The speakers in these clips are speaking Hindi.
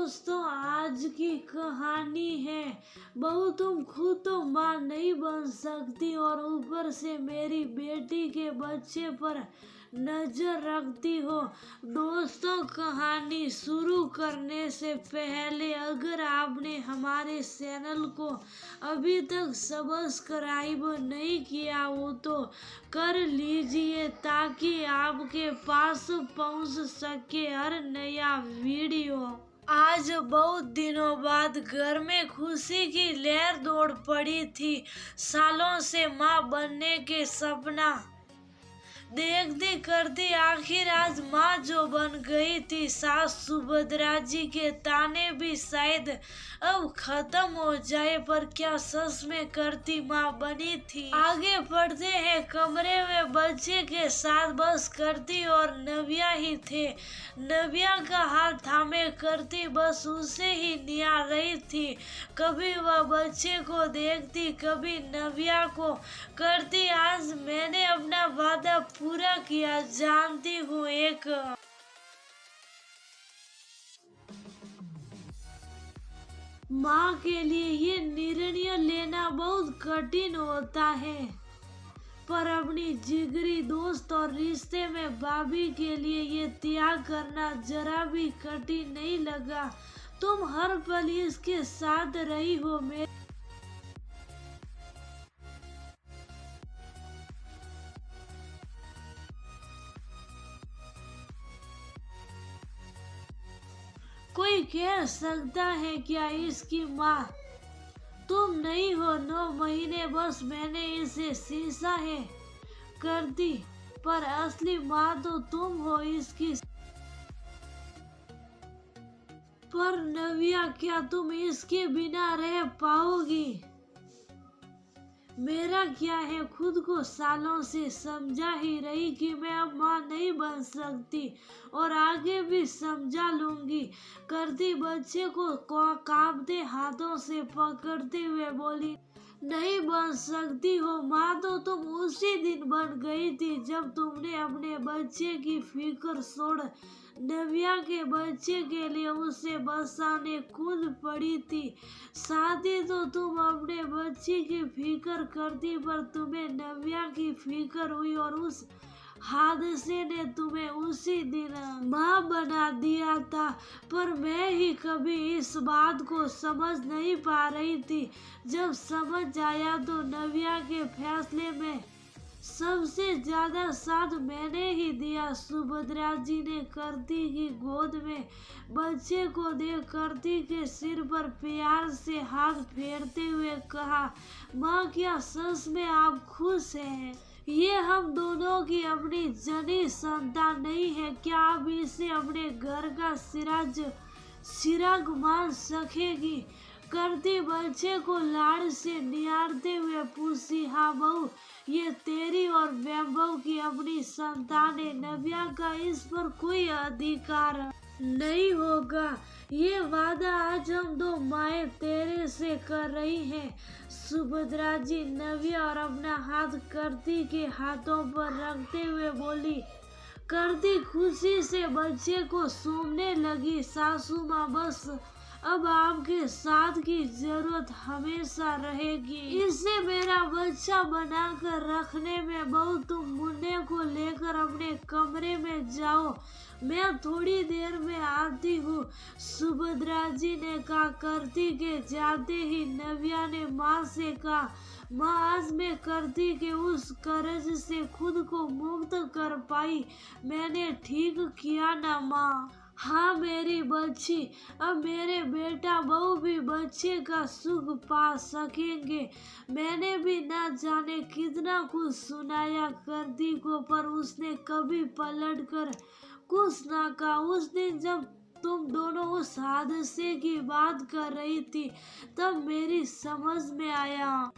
दोस्तों, आज की कहानी है बहू तुम खुद तो माँ नहीं बन सकती और ऊपर से मेरी बेटी के बच्चे पर नजर रखती हो। दोस्तों, कहानी शुरू करने से पहले अगर आपने हमारे चैनल को अभी तक सब्सक्राइब नहीं किया हो तो कर लीजिए ताकि आपके पास पहुंच सके हर नया वीडियो। आज बहुत दिनों बाद घर में खुशी की लहर दौड़ पड़ी थी। सालों से माँ बनने के सपना देखती करती आखिर आज माँ जो बन गई थी। सास सुभद्रा जी के ताने भी शायद अब खत्म हो जाए, पर क्या सच में करती माँ बनी थी। आगे बढ़ते हैं। कमरे में बच्चे के साथ बस करती और नव्या ही थे। नव्या का हाथ थामे करती बस उसे ही निहार रही थी। कभी वह बच्चे को देखती, कभी नव्या को करती। आज मैंने अपना वादा पूरा किया। जानती हूँ एक माँ के लिए ये निर्णय लेना बहुत कठिन होता है, पर अपनी जिगरी दोस्त और रिश्ते में भाभी के लिए ये त्याग करना जरा भी कठिन नहीं लगा। तुम हर पल इसके साथ रही हो। कोई कह सकता है क्या इसकी माँ तुम नहीं हो? 9 महीने बस मैंने इसे शीशा है कर दी, पर असली माँ तो तुम हो इसकी। पर नव्या, क्या तुम इसके बिना रह पाओगी? मेरा क्या है, खुद को सालों से समझा ही रही कि मैं अब माँ नहीं बन सकती और आगे भी समझा लूंगी। करती बच्चे को कांपते हाथों से पकड़ते हुए बोली, नहीं बन सकती हो माँ तो तुम उसी दिन बन गई थी जब तुमने अपने बच्चे की फिक्र छोड़ नव्या के बच्चे के लिए उसे बसाने कूद पड़ी थी। शादी तो तुम अपने बच्चे की फिक्र करती, पर तुम्हें नव्या की फिक्र हुई और उस हादसे ने तुम्हें उसी दिन माँ बना दिया था। पर मैं ही कभी इस बात को समझ नहीं पा रही थी। जब समझ आया तो नव्या के फैसले में सबसे ज्यादा साथ मैंने ही दिया। सुभद्रा जी ने करती की गोद में बच्चे को देख करती के सिर पर प्यार से हाथ फेरते हुए कहा, माँ क्या सच में आप खुश हैं? ये हम दोनों की अपनी जनी संतान नहीं है क्या? आप इसे अपने घर का चिराग मान सकेगी? करती बच्चे को लाड़ से निहारते हुए पूछी, हाँ बहू, ये तेरी और वैभव की अपनी संतान है। नव्या का इस पर कोई अधिकार नहीं होगा। ये वादा आज हम दो माएं तेरे से कर रही हैं। सुभद्रा जी नव्या और अपना हाथ करती के हाथों पर रखते हुए बोली। करती खुशी से बच्चे को सूंघने लगी। सासू माँ, बस अब आपके साथ की जरूरत हमेशा रहेगी। इसे मेरा बच्चा बनाकर रखने में बहू तुम मुन्ने को लेकर अपने कमरे में जाओ, मैं थोड़ी देर में आती हूँ। सुभद्रा जी ने कहा। करती के जाते ही नव्या ने माँ से कहा, माँ आज मैं करती के उस कर्ज से खुद को मुक्त कर पाई। मैंने ठीक किया ना माँ? हाँ मेरी बच्ची, अब मेरे बेटा बहू भी बच्चे का सुख पा सकेंगे। मैंने भी ना जाने कितना कुछ सुनाया करती को, पर उसने कभी पलट कर कुछ ना कहा। उस दिन जब तुम दोनों उस हादसे की बात कर रही थी तब मेरी समझ में आया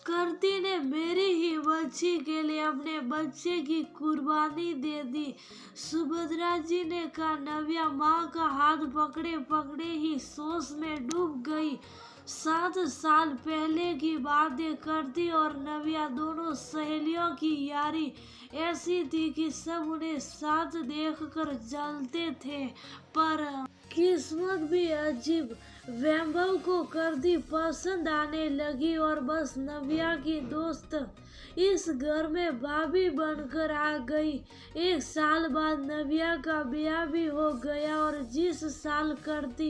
करती ने मेरी ही बच्ची के लिए अपने बच्चे की कुर्बानी दे दी। सुभद्रा जी ने कहा। नव्या माँ का हाथ पकड़े पकड़े ही सोच में डूब गई। 7 साल पहले की बातें करती और नव्या दोनों सहेलियों की यारी ऐसी थी कि सब उन्हें साथ देखकर जलते थे। पर किस्मत भी अजीब, वैभव को करती पसंद आने लगी और बस नव्या की दोस्त इस घर में भाभी बनकर आ गई। 1 साल बाद नव्या का ब्याह भी हो गया और जिस साल करती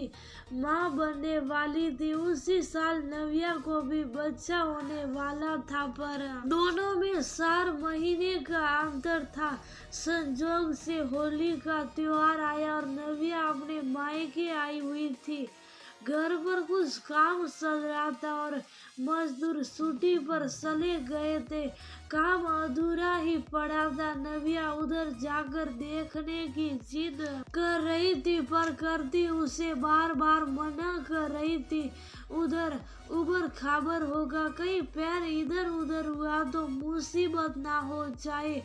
माँ बनने वाली थी उसी साल नव्या को भी बच्चा होने वाला था। पर दोनों में 4 महीने का अंतर था। संजोग से होली का त्योहार आया और नव्या अपने मायके आई हुई थी। घर पर कुछ काम चल रहा था और मजदूर छुट्टी पर चले गए थे। काम अधूरा ही पड़ा था। नव्या उधर जाकर देखने की जिद कर रही थी पर करती उसे बार बार मना कर रही थी। उधर उबर खाबर होगा, कहीं पैर इधर उधर हुआ तो मुसीबत ना हो जाए।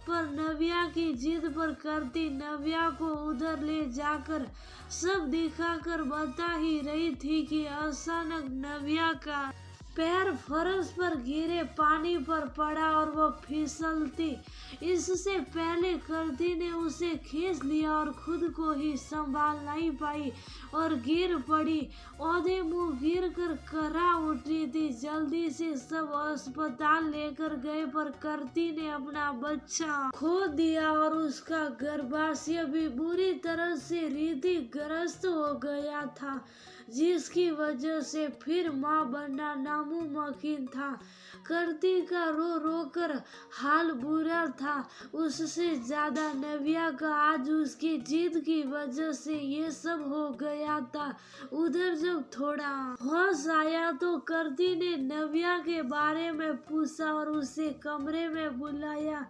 पर नव्या की जिद पर करती नव्या को उधर ले जाकर सब दिखाकर बता ही रही थी कि अचानक नव्या का पैर फर्श पर गिरे, पानी पर पड़ा और वो फिसलती। इससे पहले करती ने उसे खींच लिया और खुद को ही संभाल नहीं पाई और गिर पड़ी। औधे मुंह गिर कर करा उठी थी। जल्दी से सब अस्पताल लेकर गए पर करती ने अपना बच्चा खो दिया और उसका गर्भाशय भी बुरी तरह से रीतिग्रस्त हो गया था, जिसकी वजह से फिर मां बनना नामुमकिन था। करती का रो रो कर हाल बुरा था, उससे ज्यादा नव्या का। आज उसकी जिद की वजह से ये सब हो गया था। उधर जब थोड़ा होश आया तो करती ने नव्या के बारे में पूछा और उसे कमरे में बुलाया।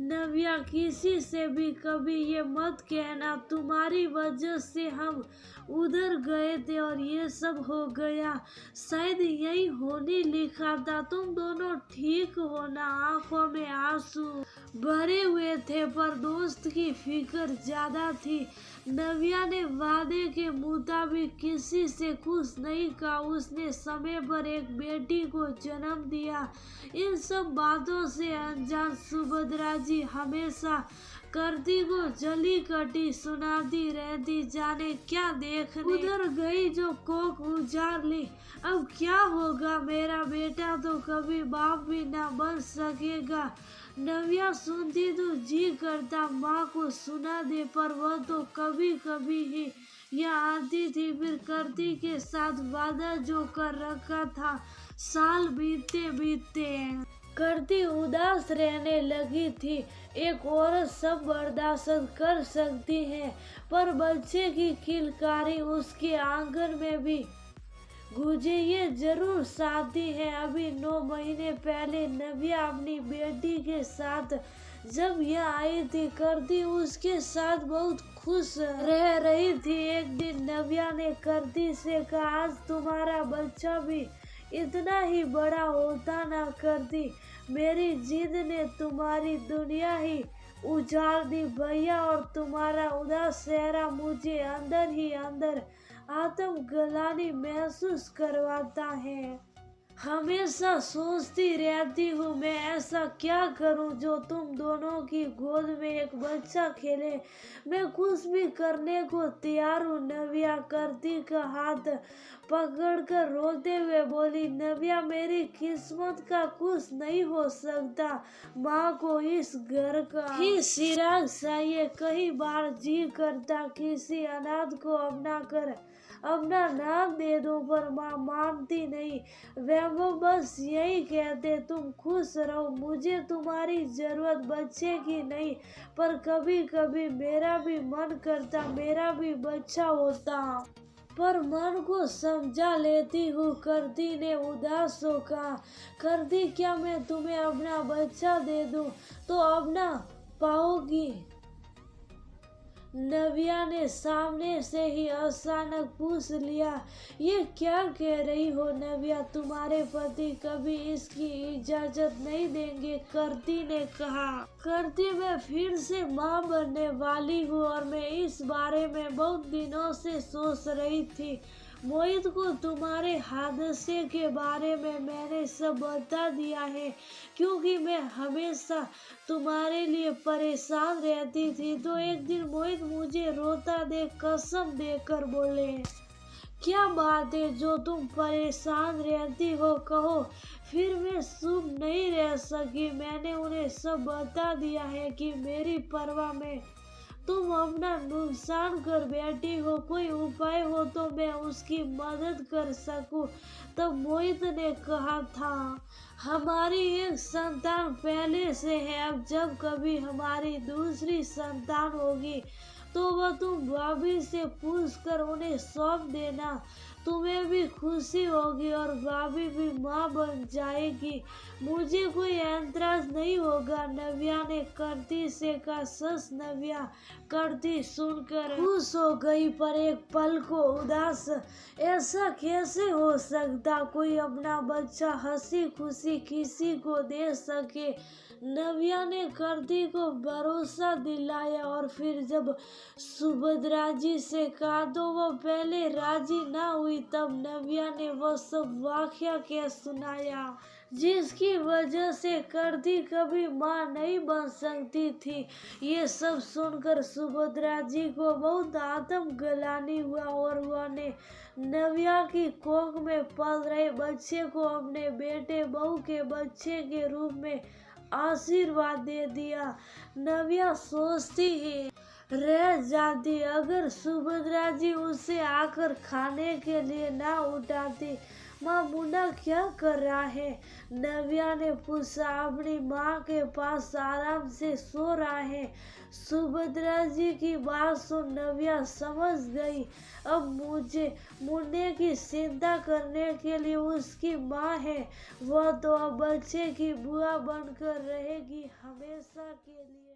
नव्या, किसी से भी कभी ये मत कहना, तुम्हारी वजह से हम उधर गए थे और ये सब हो गया। शायद यही होने लिखा था। तुम दोनों ठीक हो ना। आंखों में आंसू भरे हुए थे पर दोस्त की फिक्र ज्यादा थी। नव्या ने वादे के मुताबिक किसी से कुछ नहीं कहा। उसने समय पर एक बेटी को जन्म दिया। इन सब बातों से अनजान सुभद्रा जी हमेशा करती को जली कटी सुनाती रहती, जाने क्या देखने उधर गई जो कोख उजाड़ ली। अब क्या होगा, मेरा बेटा तो कभी बाप भी ना बन सकेगा। नव्या सुनती तो जी करता माँ को सुना दे, पर वह तो कभी कभी ही यहाँ आती थी। फिर करती के साथ वादा जो कर रखा था, साल बीतते बीतते करती उदास रहने लगी थी। एक औरत सब बर्दाश्त कर सकती है पर बच्चे की किलकारी उसके आंगन में भी गूंजे ये जरूर चाहती है। अभी 9 महीने पहले नव्या अपनी बेटी के साथ जब यह आई थी, करती उसके साथ बहुत खुश रह रही थी। एक दिन नव्या ने करती से कहा, आज तुम्हारा बच्चा भी इतना ही बड़ा होता ना करती। मेरी जिद ने तुम्हारी दुनिया ही उजाड़ दी भैया, और तुम्हारा उदास चेहरा मुझे अंदर ही अंदर आत्मग्लानि महसूस करवाता है। हमेशा सोचती रहती हूँ मैं ऐसा क्या करूँ जो तुम दोनों की गोद में एक बच्चा खेले। मैं कुछ भी करने को तैयार हूँ। नव्या करती का हाथ पकड़कर रोते हुए बोली, नव्या, मेरी किस्मत का कुछ नहीं हो सकता। माँ को इस घर का ही चिराग चाहिए। कई बार जी करता किसी अनाथ को अपना नाम दे दूं, पर माँ मानती नहीं। वैभव बस यही कहते, तुम खुश रहो, मुझे तुम्हारी जरूरत बच्चे की नहीं। पर कभी कभी मेरा भी मन करता मेरा भी बच्चा होता, पर मन को समझा लेती हूँ। करती ने उदास हो कहा, करती, क्या मैं तुम्हें अपना बच्चा दे दूं तो अपना पाओगी? नव्या ने सामने से ही अचानक पूछ लिया। ये क्या कह रही हो नव्या, तुम्हारे पति कभी इसकी इजाजत नहीं देंगे। करती ने कहा, करती, मैं फिर से माँ बनने वाली हूँ और मैं इस बारे में बहुत दिनों से सोच रही थी, मोहित को तुम्हारे हादसे के बारे में मैंने सब बता दिया है, क्योंकि मैं हमेशा तुम्हारे लिए परेशान रहती थी। तो एक दिन मोहित मुझे रोता देख कसम देकर बोले, क्या बात है जो तुम परेशान रहती हो, कहो। फिर मैं चुप नहीं रह सकी। मैंने उन्हें सब बता दिया है कि मेरी परवाह में तुम अपना नुकसान कर बैठी हो। कोई उपाय हो तो मैं उसकी मदद कर सकूं। तब मोहित ने कहा था, हमारी एक संतान पहले से है, अब जब कभी हमारी दूसरी संतान होगी तो वह तुम भाभी से पूछकर उन्हें सौंप देना। तुम्हें भी खुशी होगी और भाभी भी माँ बन जाएगी। मुझे कोई ऐतराज नहीं होगा। नव्या ने करती से कहा। सच नव्या करती सुनकर खुश हो गई, पर एक पल को उदास। ऐसा कैसे हो सकता, कोई अपना बच्चा हंसी खुशी किसी को दे सके। नव्या ने करती को भरोसा दिलाया और फिर जब सुभद्रा जी से कहा तो वह पहले राजी ना हुई। तब नव्या ने वह सब वाकया कह सुनाया जिसकी वजह से करती कभी माँ नहीं बन सकती थी। ये सब सुनकर सुभद्रा जी को बहुत आत्मग्लानि हुआ और उन्होंने नव्या की कोख में पल रहे बच्चे को अपने बेटे बहू के बच्चे के रूप में आशीर्वाद दे दिया। नव्या सोचती ही रह जाती, अगर सुभद्रा जी उसे आकर खाने के लिए ना उठाती। माँ मुन्ना क्या कर रहा है? नव्या ने पूछा। अपनी माँ के पास आराम से सो रहा है। सुभद्रा जी की बात सुन नव्या समझ गई, अब मुझे मुन्ने की चिंता करने के लिए उसकी माँ है। वह तो अब बच्चे की बुआ बनकर रहेगी हमेशा के लिए।